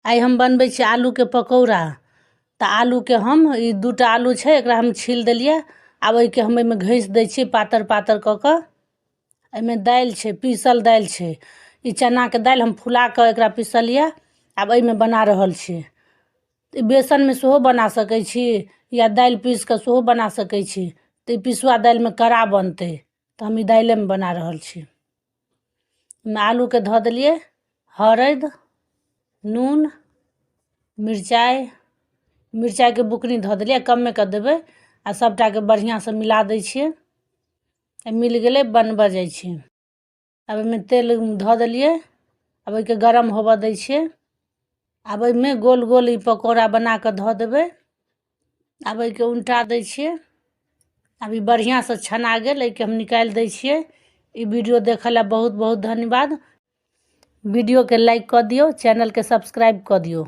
आई हम बनबै छी आलू के पकौड़ा। तो आलू के हम दूटा आलू है एकरा हम छील देलिए। आब एके हम एमे घैस दै छी पातर पातर क के। एमे दाल है पीसल दाल है। ई चना के दाल हम फुला के एकरा पीसलिए। आब एमे बना रहल छी। बेसन में सेहो बना सकै छी या दाल पीस के सेहो बना सकै छी। तो पिसुआ दाल में कड़ा बनते। तो हम ई दाल में बना रहल छी। आलू के धो देलिए हरद नून मिरचाई के बुकनी धो देलिए कमे कर देबे। आ सबटा के बढ़िया से मिला दै छिए। मिल गेले बनबा जाइ छी। अब एमे तेल धो देलिए। अब एके गरम होबा दै छिए। अब एमे गोल गोल ई पकौड़ा बना के धो देबे। अब एके उल्टा दै छिए। अब ई बढ़िया से छना गेल एके हम निकाल दै छिए। ई वीडियो देखला बहुत बहुत धन्यवाद। वीडियो के लाइक कर दियो, चैनल के सब्सक्राइब कर दियो।